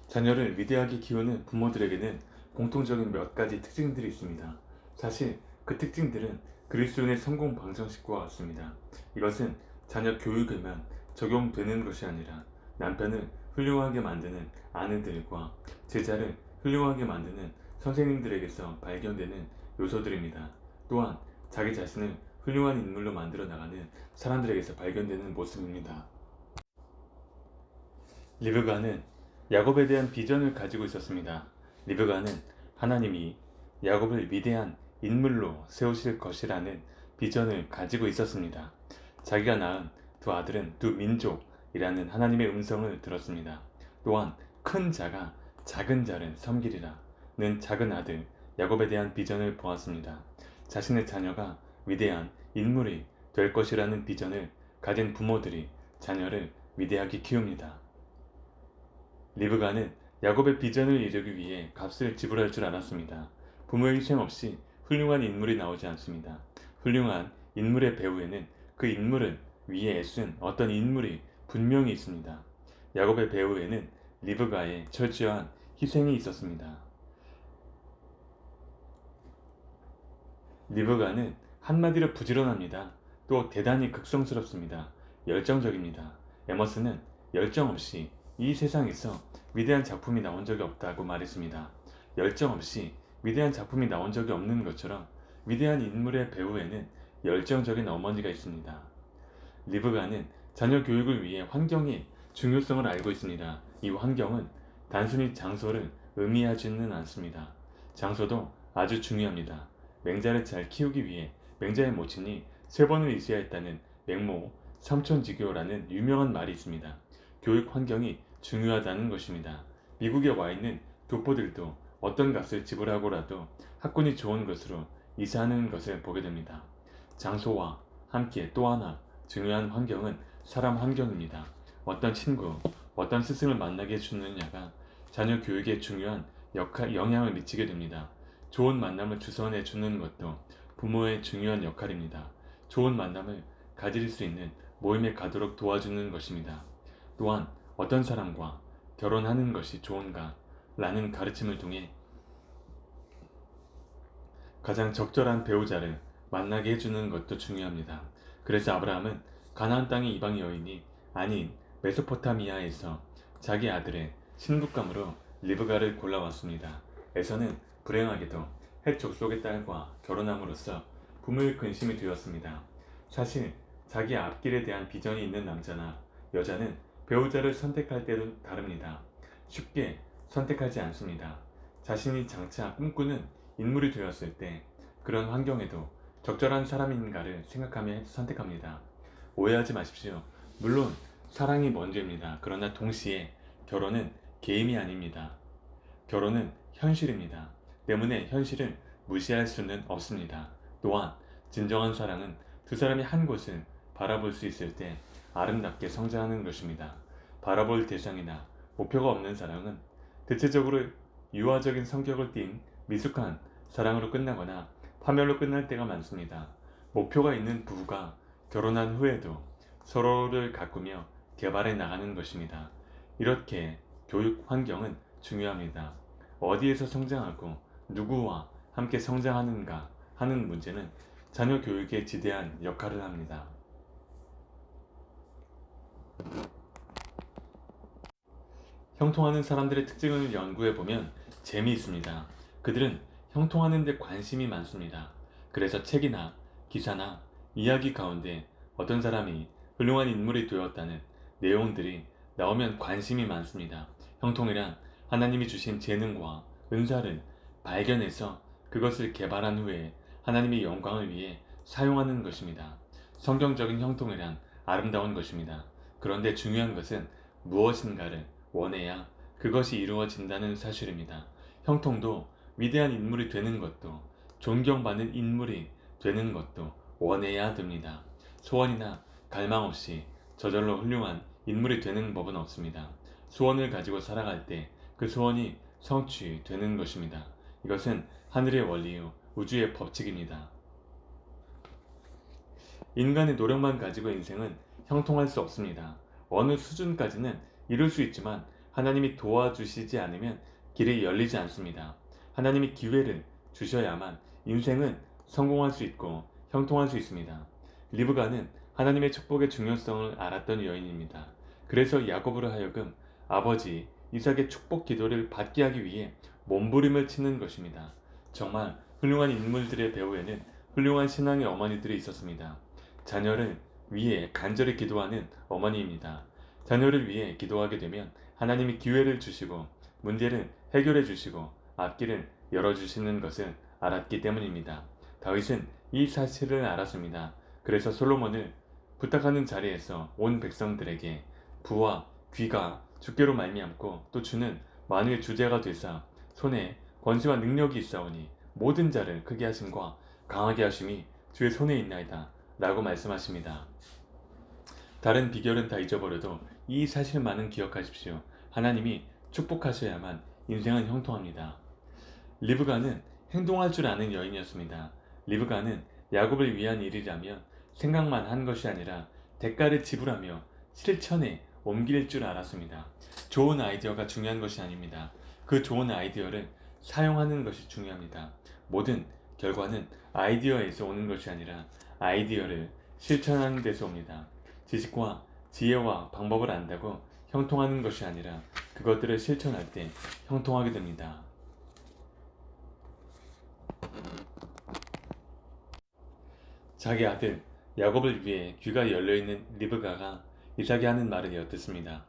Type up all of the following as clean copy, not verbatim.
자녀를 위대하게 키우는 부모들에게는 공통적인 몇 가지 특징들이 있습니다. 사실 그 특징들은 그리스도인의 성공 방정식과 같습니다. 이것은 자녀 교육에만 적용되는 것이 아니라 남편을 훌륭하게 만드는 아내들과 제자를 훌륭하게 만드는 선생님들에게서 발견되는 요소들입니다. 또한 자기 자신을 훌륭한 인물로 만들어 나가는 사람들에게서 발견되는 모습입니다. 리브가는 야곱에 대한 비전을 가지고 있었습니다. 리브가는 하나님이 야곱을 위대한 인물로 세우실 것이라는 비전을 가지고 있었습니다. 자기가 낳은 두 아들은 두 민족이라는 하나님의 음성을 들었습니다. 또한 큰 자가 작은 자를 섬기리라는 작은 아들 야곱에 대한 비전을 보았습니다. 자신의 자녀가 위대한 인물이 될 것이라는 비전을 가진 부모들이 자녀를 위대하게 키웁니다. 리브가는 야곱의 비전을 이루기 위해 값을 지불할 줄 알았습니다. 부모의 희생 없이 훌륭한 인물이 나오지 않습니다. 훌륭한 인물의 배후에는 그 인물을 위해 애쓴 어떤 인물이 분명히 있습니다. 야곱의 배후에는 리브가의 철저한 희생이 있었습니다. 리브가는 한마디로 부지런합니다. 또 대단히 극성스럽습니다. 열정적입니다. 에머슨은 열정 없이 이 세상에서 위대한 작품이 나온 적이 없다고 말했습니다. 열정 없이 위대한 작품이 나온 적이 없는 것처럼 위대한 인물의 배후에는 열정적인 어머니가 있습니다. 리브가는 자녀 교육을 위해 환경의 중요성을 알고 있습니다. 이 환경은 단순히 장소를 의미하지는 않습니다. 장소도 아주 중요합니다. 맹자를 잘 키우기 위해 맹자의 모친이 3번을 있어야 했다는 맹모 삼촌지교라는 유명한 말이 있습니다. 교육 환경이 중요하다는 것입니다. 미국에 와 있는 교포들도 어떤 값을 지불하고라도 학군이 좋은 것으로 이사하는 것을 보게 됩니다. 장소와 함께 또 하나 중요한 환경은 사람 환경입니다. 어떤 친구, 어떤 스승을 만나게 해주느냐가 자녀 교육에 중요한 영향을 미치게 됩니다. 좋은 만남을 주선해 주는 것도 부모의 중요한 역할입니다. 좋은 만남을 가질 수 있는 모임에 가도록 도와주는 것입니다. 또한 어떤 사람과 결혼하는 것이 좋은가 라는 가르침을 통해 가장 적절한 배우자를 만나게 해주는 것도 중요합니다. 그래서 아브라함은 가나안 땅의 이방 여인이 아닌 메소포타미아에서 자기 아들의 신부감으로 리브가를 골라왔습니다. 에서는 불행하게도 헷 족속의 딸과 결혼함으로써 부모의 근심이 되었습니다. 사실 자기 앞길에 대한 비전이 있는 남자나 여자는 배우자를 선택할 때도 다릅니다. 쉽게 선택하지 않습니다. 자신이 장차 꿈꾸는 인물이 되었을 때 그런 환경에도 적절한 사람인가를 생각하며 선택합니다. 오해하지 마십시오. 물론 사랑이 먼저입니다. 그러나 동시에 결혼은 게임이 아닙니다. 결혼은 현실입니다. 때문에 현실을 무시할 수는 없습니다. 또한 진정한 사랑은 두 사람이 한 곳을 바라볼 수 있을 때 아름답게 성장하는 것입니다. 바라볼 대상이나 목표가 없는 사랑은 대체적으로 유아적인 성격을 띤 미숙한 사랑으로 끝나거나 파멸로 끝날 때가 많습니다. 목표가 있는 부부가 결혼한 후에도 서로를 가꾸며 개발해 나가는 것입니다. 이렇게 교육 환경은 중요합니다. 어디에서 성장하고 누구와 함께 성장하는가 하는 문제는 자녀 교육에 지대한 역할을 합니다. 형통하는 사람들의 특징을 연구해보면 재미있습니다. 그들은 형통하는 데 관심이 많습니다. 그래서 책이나 기사나 이야기 가운데 어떤 사람이 훌륭한 인물이 되었다는 내용들이 나오면 관심이 많습니다. 형통이란 하나님이 주신 재능과 은사를 발견해서 그것을 개발한 후에 하나님의 영광을 위해 사용하는 것입니다. 성경적인 형통이란 아름다운 것입니다. 그런데 중요한 것은 무엇인가를 원해야 그것이 이루어진다는 사실입니다. 형통도 위대한 인물이 되는 것도 존경받는 인물이 되는 것도 원해야 됩니다. 소원이나 갈망 없이 저절로 훌륭한 인물이 되는 법은 없습니다. 소원을 가지고 살아갈 때 그 소원이 성취되는 것입니다. 이것은 하늘의 원리요 우주의 법칙입니다. 인간의 노력만 가지고 인생은 형통할 수 없습니다. 어느 수준까지는 이룰 수 있지만 하나님이 도와주시지 않으면 길이 열리지 않습니다. 하나님이 기회를 주셔야만 인생은 성공할 수 있고 형통할 수 있습니다. 리브가는 하나님의 축복의 중요성을 알았던 여인입니다. 그래서 야곱으로 하여금 아버지 이삭의 축복 기도를 받게 하기 위해 몸부림을 치는 것입니다. 정말 훌륭한 인물들의 배후에는 훌륭한 신앙의 어머니들이 있었습니다. 자녀를 위해 간절히 기도하는 어머니입니다. 자녀를 위해 기도하게 되면 하나님이 기회를 주시고 문제를 해결해 주시고 앞길을 열어주시는 것을 알았기 때문입니다. 다윗은 이 사실을 알았습니다. 그래서 솔로몬을 부탁하는 자리에서 온 백성들에게 부와 귀가 주께로 말미암고 또 주는 만유의 주제가 되사 손에 권세와 능력이 있사오니 모든 자를 크게 하심과 강하게 하심이 주의 손에 있나이다 라고 말씀하십니다. 다른 비결은 다 잊어버려도 이 사실만은 기억하십시오. 하나님이 축복하셔야만 인생은 형통합니다. 리브가는 행동할 줄 아는 여인이었습니다. 리브가는 야곱을 위한 일이라면 생각만 한 것이 아니라 대가를 지불하며 실천에 옮길 줄 알았습니다. 좋은 아이디어가 중요한 것이 아닙니다. 그 좋은 아이디어를 사용하는 것이 중요합니다. 모든 결과는 아이디어에서 오는 것이 아니라 아이디어를 실천하는 데서 옵니다. 지식과 지혜와 방법을 안다고 형통하는 것이 아니라 그것들을 실천할 때 형통하게 됩니다. 자기 아들 야곱을 위해 귀가 열려있는 리브가가 이삭이 하는 말을 엿듣습니다.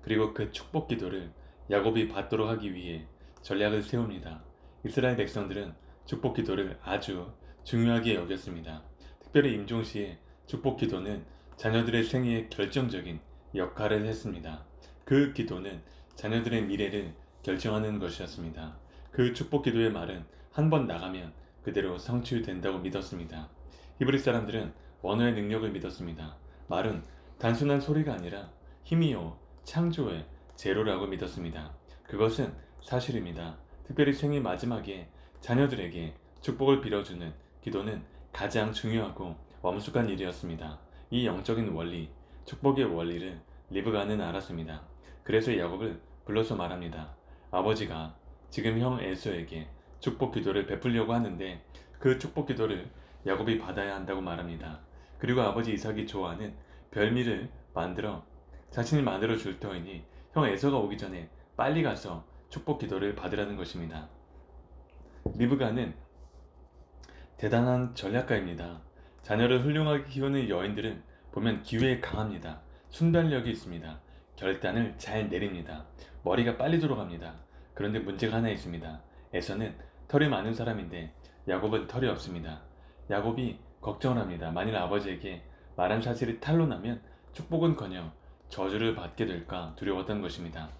그리고 그 축복 기도를 야곱이 받도록 하기 위해 전략을 세웁니다. 이스라엘 백성들은 축복 기도를 아주 중요하게 여겼습니다. 특별히 임종시의 축복 기도는 자녀들의 생애에 결정적인 역할을 했습니다. 그 기도는 자녀들의 미래를 결정하는 것이었습니다. 그 축복 기도의 말은 한 번 나가면 그대로 성취된다고 믿었습니다. 히브리 사람들은 언어의 능력을 믿었습니다. 말은 단순한 소리가 아니라 힘이요 창조의 제로라고 믿었습니다. 그것은 사실입니다. 특별히 생의 마지막에 자녀들에게 축복을 빌어주는 기도는 가장 중요하고 엄숙한 일이었습니다. 이 영적인 원리, 축복의 원리를 리브가는 알았습니다. 그래서 야곱을 불러서 말합니다. 아버지가 지금 형 에서에게 축복 기도를 베풀려고 하는데 그 축복 기도를 야곱이 받아야 한다고 말합니다. 그리고 아버지 이삭이 좋아하는 별미를 자신이 만들어 줄 터이니 형 에서가 오기 전에 빨리 가서 축복 기도를 받으라는 것입니다. 리브가는 대단한 전략가입니다. 자녀를 훌륭하게 키우는 여인들은 보면 기회에 강합니다. 순발력이 있습니다. 결단을 잘 내립니다. 머리가 빨리 돌아갑니다. 그런데 문제가 하나 있습니다. 에서는 털이 많은 사람인데 야곱은 털이 없습니다. 야곱이 걱정을 합니다. 만일 아버지에게 말한 사실이 탄로나면 축복은커녕 저주를 받게 될까 두려웠던 것입니다.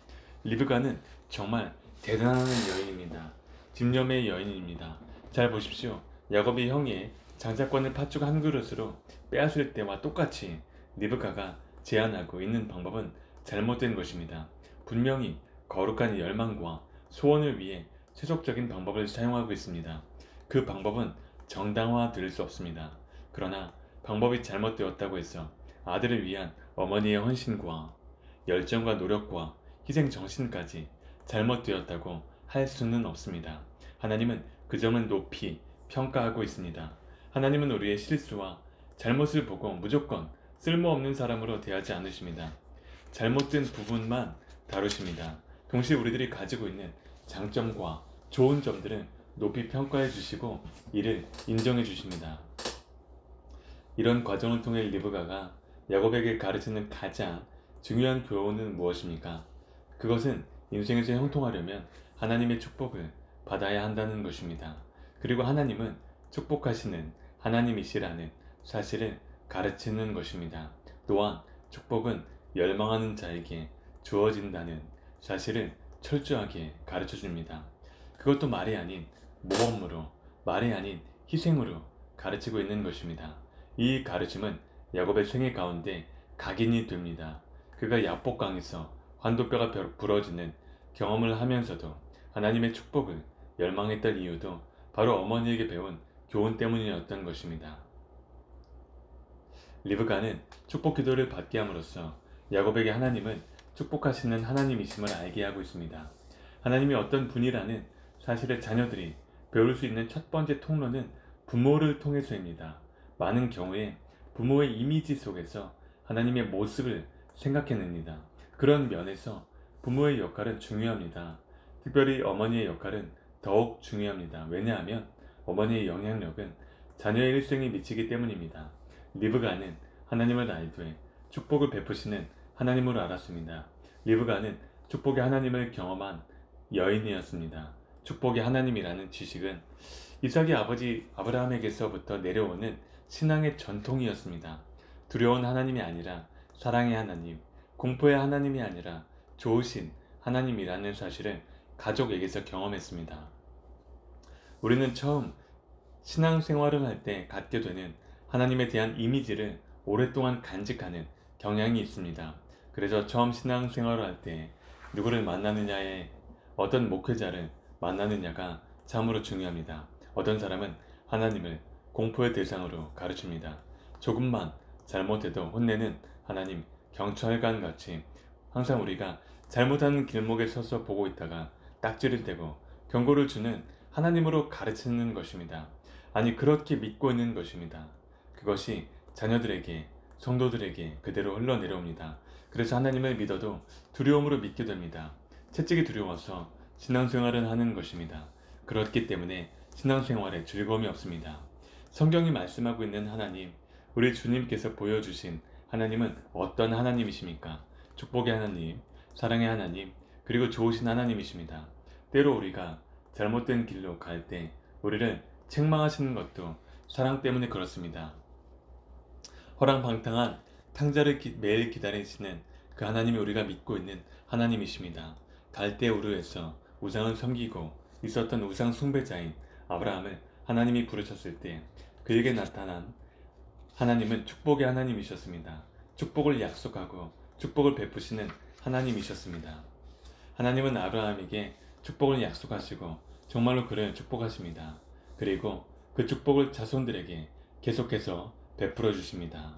리브가는 정말 대단한 여인입니다. 집념의 여인입니다. 잘 보십시오. 야곱이 형의 장자권을 팥죽 한 그릇으로 빼앗을 때와 똑같이 리브가가 제안하고 있는 방법은 잘못된 것입니다. 분명히 거룩한 열망과 소원을 위해 세속적인 방법을 사용하고 있습니다. 그 방법은 정당화될 수 없습니다. 그러나 방법이 잘못되었다고 해서 아들을 위한 어머니의 헌신과 열정과 노력과 희생 정신까지 잘못되었다고 할 수는 없습니다. 하나님은 그 점을 높이 평가하고 있습니다. 하나님은 우리의 실수와 잘못을 보고 무조건 쓸모없는 사람으로 대하지 않으십니다. 잘못된 부분만 다루십니다. 동시에 우리들이 가지고 있는 장점과 좋은 점들은 높이 평가해 주시고 이를 인정해 주십니다. 이런 과정을 통해 리브가가 야곱에게 가르치는 가장 중요한 교훈은 무엇입니까? 그것은 인생에서 형통하려면 하나님의 축복을 받아야 한다는 것입니다. 그리고 하나님은 축복하시는 하나님이시라는 사실을 가르치는 것입니다. 또한 축복은 열망하는 자에게 주어진다는 사실을 철저하게 가르쳐 줍니다. 그것도 말이 아닌 모범으로, 말이 아닌 희생으로 가르치고 있는 것입니다. 이 가르침은 야곱의 생애 가운데 각인이 됩니다. 그가 야복강에서 환도뼈가 부러지는 경험을 하면서도 하나님의 축복을 열망했던 이유도 바로 어머니에게 배운 교훈 때문이었던 것입니다. 리브가는 축복 기도를 받게 함으로써 야곱에게 하나님은 축복하시는 하나님이심을 알게 하고 있습니다. 하나님이 어떤 분이라는 사실을 자녀들이 배울 수 있는 첫 번째 통로는 부모를 통해서입니다. 많은 경우에 부모의 이미지 속에서 하나님의 모습을 생각해냅니다. 그런 면에서 부모의 역할은 중요합니다. 특별히 어머니의 역할은 더욱 중요합니다. 왜냐하면 어머니의 영향력은 자녀의 일생에 미치기 때문입니다. 리브가는 하나님을 알되 축복을 베푸시는 하나님으로 알았습니다. 리브가는 축복의 하나님을 경험한 여인이었습니다. 축복의 하나님이라는 지식은 이삭의 아버지 아브라함에게서부터 내려오는 신앙의 전통이었습니다. 두려운 하나님이 아니라 사랑의 하나님, 공포의 하나님이 아니라 좋으신 하나님이라는 사실을 가족에게서 경험했습니다. 우리는 처음 신앙생활을 할 때 갖게 되는 하나님에 대한 이미지를 오랫동안 간직하는 경향이 있습니다. 그래서 처음 신앙생활을 할 때 누구를 만나느냐에 어떤 목회자를 만나느냐가 참으로 중요합니다. 어떤 사람은 하나님을 공포의 대상으로 가르칩니다. 조금만 잘못해도 혼내는 하나님 경찰관 같이 항상 우리가 잘못하는 길목에 서서 보고 있다가 딱지를 떼고 경고를 주는 하나님으로 가르치는 것입니다. 아니 그렇게 믿고 있는 것입니다. 그것이 자녀들에게 성도들에게 그대로 흘러내려옵니다. 그래서 하나님을 믿어도 두려움으로 믿게 됩니다. 채찍이 두려워서 신앙생활을 하는 것입니다. 그렇기 때문에 신앙생활에 즐거움이 없습니다. 성경이 말씀하고 있는 하나님, 우리 주님께서 보여주신 하나님은 어떤 하나님이십니까? 축복의 하나님, 사랑의 하나님, 그리고 좋으신 하나님이십니다. 때로 우리가 잘못된 길로 갈 때 우리를 책망하시는 것도 사랑 때문에 그렇습니다. 허랑방탕한 탕자를 매일 기다리시는 그 하나님이 우리가 믿고 있는 하나님이십니다. 갈대우르에서 우상을 섬기고 있었던 우상 숭배자인 아브라함을 하나님이 부르셨을 때 그에게 나타난 하나님은 축복의 하나님이셨습니다. 축복을 약속하고 축복을 베푸시는 하나님이셨습니다. 하나님은 아브라함에게 축복을 약속하시고 정말로 그를 축복하십니다. 그리고 그 축복을 자손들에게 계속해서 베풀어 주십니다.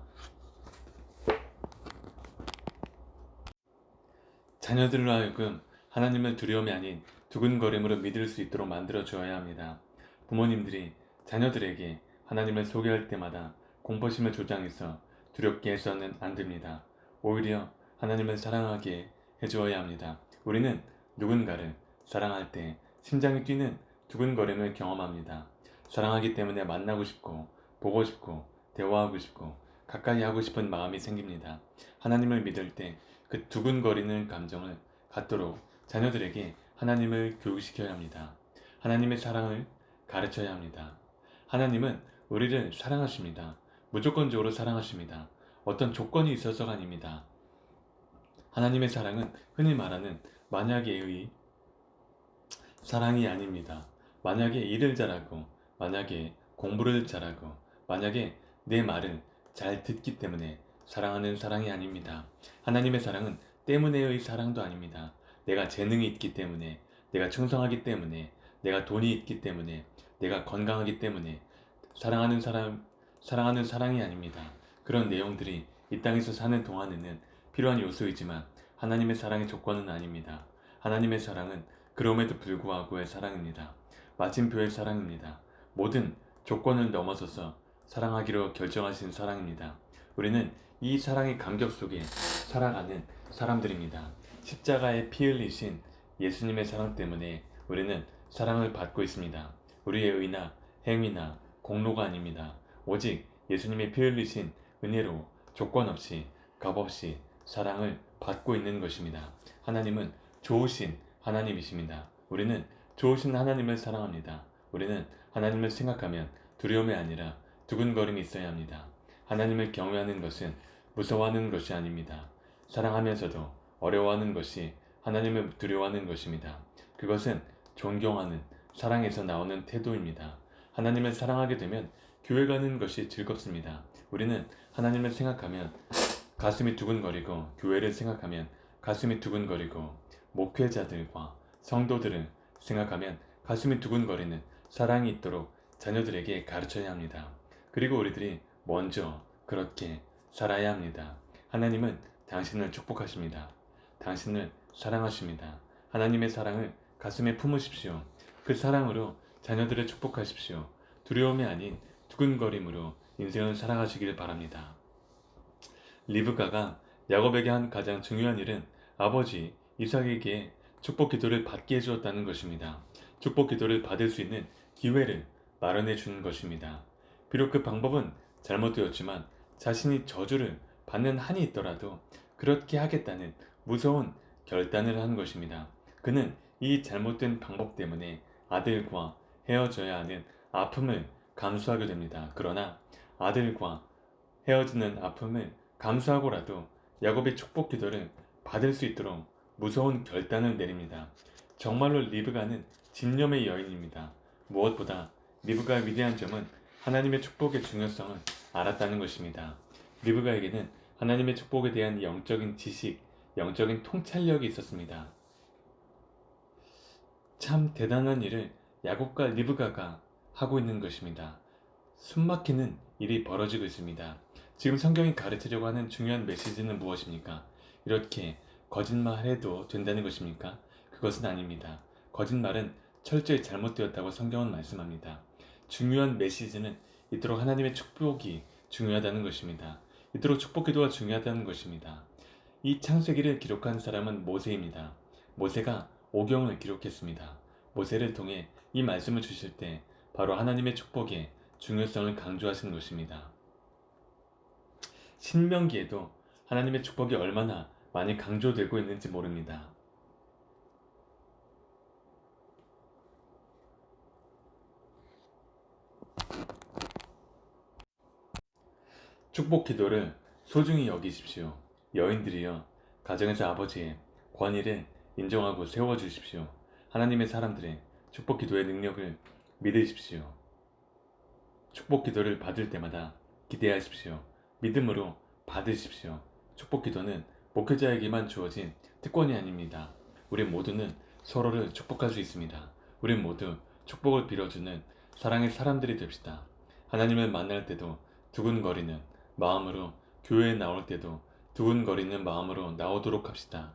자녀들로 하여금 하나님을 두려움이 아닌 두근거림으로 믿을 수 있도록 만들어 주어야 합니다. 부모님들이 자녀들에게 하나님을 소개할 때마다 공포심을 조장해서 두렵게 해서는 안 됩니다. 오히려 하나님을 사랑하게 해주어야 합니다. 우리는 누군가를 사랑할 때 심장이 뛰는 두근거림을 경험합니다. 사랑하기 때문에 만나고 싶고 보고 싶고 대화하고 싶고 가까이 하고 싶은 마음이 생깁니다. 하나님을 믿을 때 그 두근거리는 감정을 갖도록 자녀들에게 하나님을 교육시켜야 합니다. 하나님의 사랑을 가르쳐야 합니다. 하나님은 우리를 사랑하십니다. 무조건적으로 사랑하십니다. 어떤 조건이 있어서가 아닙니다. 하나님의 사랑은 흔히 말하는 만약의 사랑이 아닙니다. 만약에 일을 잘하고 만약에 공부를 잘하고 만약에 내 말을 잘 듣기 때문에 사랑하는 사랑이 아닙니다. 하나님의 사랑은 때문에의 사랑도 아닙니다. 내가 재능이 있기 때문에, 내가 충성하기 때문에, 내가 돈이 있기 때문에, 내가 건강하기 때문에 사랑하는 사랑이 아닙니다. 그런 내용들이 이 땅에서 사는 동안에는 필요한 요소이지만 하나님의 사랑의 조건은 아닙니다. 하나님의 사랑은 그럼에도 불구하고의 사랑입니다. 마침표의 사랑입니다. 모든 조건을 넘어서서 사랑하기로 결정하신 사랑입니다. 우리는 이 사랑의 감격 속에 살아가는 사람들입니다. 십자가에 피 흘리신 예수님의 사랑 때문에 우리는 사랑을 받고 있습니다. 우리의 의나 행위나 공로가 아닙니다. 오직 예수님의 피 흘리신 은혜로 조건 없이 값없이 사랑을 받고 있는 것입니다. 하나님은 좋으신 하나님이십니다. 우리는 좋으신 하나님을 사랑합니다. 우리는 하나님을 생각하면 두려움이 아니라 두근거림이 있어야 합니다. 하나님을 경외하는 것은 무서워하는 것이 아닙니다. 사랑하면서도 어려워하는 것이 하나님을 두려워하는 것입니다. 그것은 존경하는 사랑에서 나오는 태도입니다. 하나님을 사랑하게 되면 교회 가는 것이 즐겁습니다. 우리는 하나님을 생각하면 가슴이 두근거리고 교회를 생각하면 가슴이 두근거리고 목회자들과 성도들을 생각하면 가슴이 두근거리는 사랑이 있도록 자녀들에게 가르쳐야 합니다. 그리고 우리들이 먼저 그렇게 살아야 합니다. 하나님은 당신을 축복하십니다. 당신을 사랑하십니다. 하나님의 사랑을 가슴에 품으십시오. 그 사랑으로 자녀들을 축복하십시오. 두려움이 아닌 두근거림으로 인생을 살아가시길 바랍니다. 리브가가 야곱에게 한 가장 중요한 일은 아버지 이삭에게 축복 기도를 받게 해주었다는 것입니다. 축복 기도를 받을 수 있는 기회를 마련해 주는 것입니다. 비록 그 방법은 잘못되었지만 자신이 저주를 받는 한이 있더라도 그렇게 하겠다는 무서운 결단을 한 것입니다. 그는 이 잘못된 방법 때문에 아들과 헤어져야 하는 아픔을 감수하게 됩니다. 그러나 아들과 헤어지는 아픔을 감수하고라도 야곱의 축복 기도를 받을 수 있도록 무서운 결단을 내립니다. 정말로 리브가는 집념의 여인입니다. 무엇보다 리브가의 위대한 점은 하나님의 축복의 중요성을 알았다는 것입니다. 리브가에게는 하나님의 축복에 대한 영적인 지식, 영적인 통찰력이 있었습니다. 참 대단한 일을 야곱과 리브가가 하고 있는 것입니다. 숨막히는 일이 벌어지고 있습니다. 지금 성경이 가르치려고 하는 중요한 메시지는 무엇입니까? 이렇게 거짓말해도 된다는 것입니까? 그것은 아닙니다. 거짓말은 철저히 잘못되었다고 성경은 말씀합니다. 중요한 메시지는 이토록 하나님의 축복이 중요하다는 것입니다. 이토록 축복 기도가 중요하다는 것입니다. 이 창세기를 기록한 사람은 모세입니다. 모세가 오경을 기록했습니다. 모세를 통해 이 말씀을 주실 때 바로 하나님의 축복의 중요성을 강조하신 것입니다. 신명기에도 하나님의 축복이 얼마나 많이 강조되고 있는지 모릅니다. 축복 기도를 소중히 여기십시오. 여인들이여, 가정에서 아버지의 권위를 인정하고 세워주십시오. 하나님의 사람들의 축복 기도의 능력을 믿으십시오. 축복 기도를 받을 때마다 기대하십시오. 믿음으로 받으십시오. 축복 기도는 목회자에게만 주어진 특권이 아닙니다. 우리 모두는 서로를 축복할 수 있습니다. 우리 모두 축복을 빌어주는 사랑의 사람들이 됩시다. 하나님을 만날 때도 두근거리는 마음으로, 교회에 나올 때도 두근거리는 마음으로 나오도록 합시다.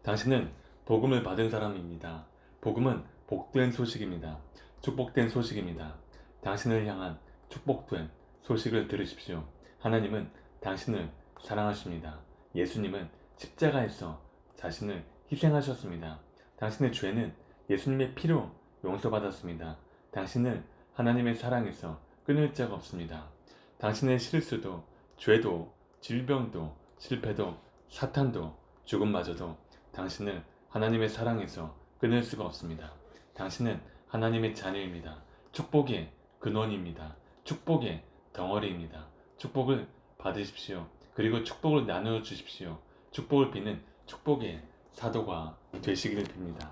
당신은 복음을 받은 사람입니다. 복음은 복된 소식입니다. 축복된 소식입니다. 당신을 향한 축복된 소식을 들으십시오. 하나님은 당신을 사랑하십니다. 예수님은 십자가에서 자신을 희생하셨습니다. 당신의 죄는 예수님의 피로 용서받았습니다. 당신을 하나님의 사랑에서 끊을 자가 없습니다. 당신의 실수도, 죄도, 질병도, 실패도, 사탄도, 죽음마저도 당신을 하나님의 사랑에서 끊을 수가 없습니다. 당신은 하나님의 자녀입니다. 축복의 근원입니다. 축복의 덩어리입니다. 축복을 받으십시오. 그리고 축복을 나누어 주십시오. 축복을 비는 축복의 사도가 되시기를 빕니다.